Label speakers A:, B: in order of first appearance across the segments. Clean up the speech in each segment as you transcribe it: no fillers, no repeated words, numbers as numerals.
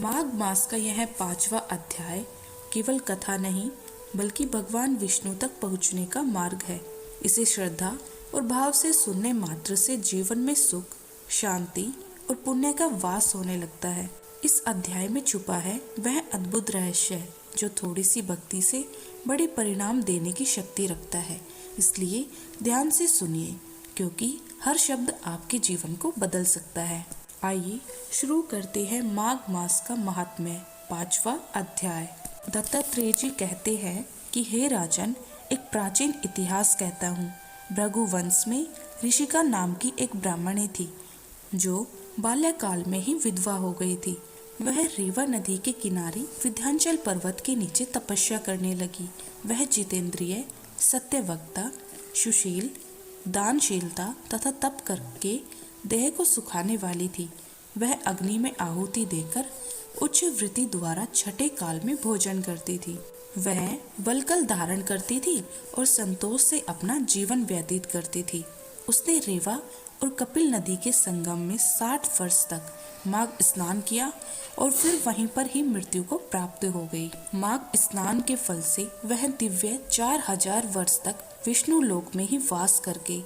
A: माघ मास का यह 5वां अध्याय केवल कथा नहीं बल्कि भगवान विष्णु तक पहुंचने का मार्ग है। इसे श्रद्धा और भाव से सुनने मात्र से जीवन में सुख, शांति और पुण्य का वास होने लगता है। इस अध्याय में छुपा है वह अद्भुत रहस्य है जो थोड़ी सी भक्ति से बड़े परिणाम देने की शक्ति रखता है। इसलिए ध्यान से सुनिए, क्योंकि हर शब्द आपके जीवन को बदल सकता है। आइए शुरू करते हैं माघ मास का महात्म्य। 5वां अध्याय। दत्तात्रेय जी कहते हैं कि हे राजन, एक प्राचीन इतिहास कहता हूँ। भृगुवंश में ऋषिका नाम की एक ब्राह्मणी थी जो बाल्यकाल में ही विधवा हो गई थी। वह रेवा नदी के किनारे विंध्याचल पर्वत के नीचे तपस्या करने लगी। वह जितेंद्रिय, सत्यवक्ता, सुशील, दानशीलता तथा तप करके देह को सुखाने वाली थी। वह अग्नि में आहुति देकर उच्च वृत्ति द्वारा छठे काल में भोजन करती थी। वह वल्कल धारण करती थी और संतोष से अपना जीवन व्यतीत करती थी। उसने रेवा और कपिल नदी के संगम में 60 वर्ष तक माघ स्नान किया और फिर वहीं पर ही मृत्यु को प्राप्त हो गई। माघ स्नान के फल से वह दिव्य 4000 वर्ष तक विष्णु लोक में ही वास करके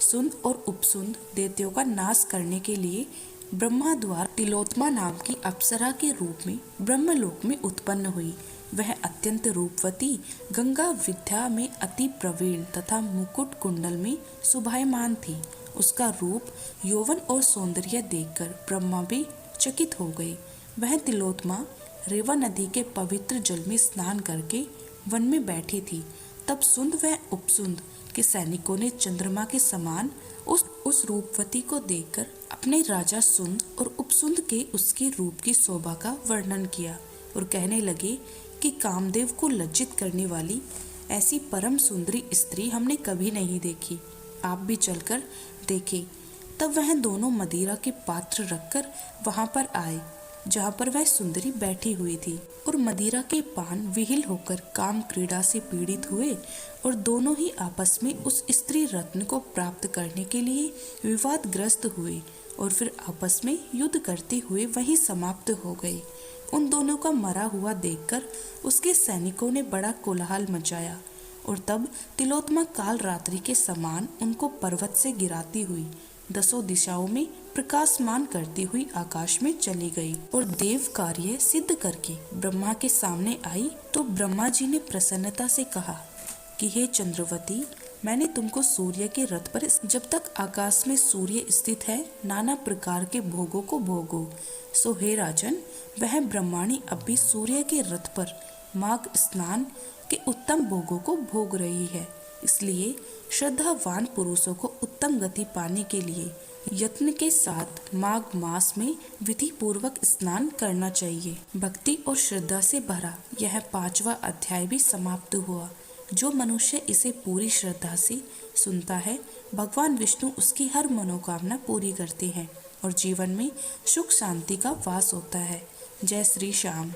A: सुंद और उपसुंद दैत्यों का नाश करने के लिए ब्रह्मा द्वारा तिलोत्मा नाम की अप्सरा के रूप में ब्रह्मलोक में उत्पन्न हुई। वह अत्यंत रूपवती, गंगा विद्या में अति प्रवीण तथा मुकुट कुंडल में शोभायमान थी। उसका रूप, यौवन और सौंदर्य देखकर ब्रह्मा भी चकित हो गए। वह तिलोत्मा रेवा नदी के पवित्र जल में स्नान करके वन में बैठी थी। तब सुंद व उपसुंद के सैनिकों ने चंद्रमा के समान उस रूपवती को देखकर अपने राजा सुंद और उपसुंद के उसके रूप की शोभा का वर्णन किया और कहने लगे कि कामदेव को लज्जित करने वाली ऐसी परम सुंदरी स्त्री हमने कभी नहीं देखी। आप भी चलकर देखें। तब वह दोनों मदिरा के पात्र रखकर वहां पर आए जहाँ पर वह सुंदरी बैठी हुई थी और मदिरा के पान विहिल होकर काम क्रीड़ा से पीड़ित हुए और दोनों ही आपस में उस स्त्री रत्न को प्राप्त करने के लिए विवादग्रस्त हुए और फिर आपस में युद्ध करते हुए वहीं समाप्त हो गए। उन दोनों का मरा हुआ देखकर उसके सैनिकों ने बड़ा कोलाहल मचाया और तब तिलोत्मा काल रात्रि के समान उनको पर्वत से गिराती हुई 10 दिशाओं में प्रकाशमान करती हुई आकाश में चली गई और देव कार्य सिद्ध करके ब्रह्मा के सामने आई। तो ब्रह्मा जी ने प्रसन्नता से कहा कि हे चंद्रवती, मैंने तुमको सूर्य के रथ पर जब तक आकाश में सूर्य स्थित है नाना प्रकार के भोगों को भोगो। सो हे राजन, वह ब्रह्माणी अब भी सूर्य के रथ पर माघ स्नान के उत्तम भोगों को भोग रही है। इसलिए श्रद्धावान पुरुषों को उत्तम गति पाने के लिए यत्न के साथ माघ मास में विधि पूर्वक स्नान करना चाहिए। भक्ति और श्रद्धा से भरा यह 5वां अध्याय भी समाप्त हुआ। जो मनुष्य इसे पूरी श्रद्धा से सुनता है, भगवान विष्णु उसकी हर मनोकामना पूरी करते हैं और जीवन में सुख शांति का वास होता है। जय श्री श्याम।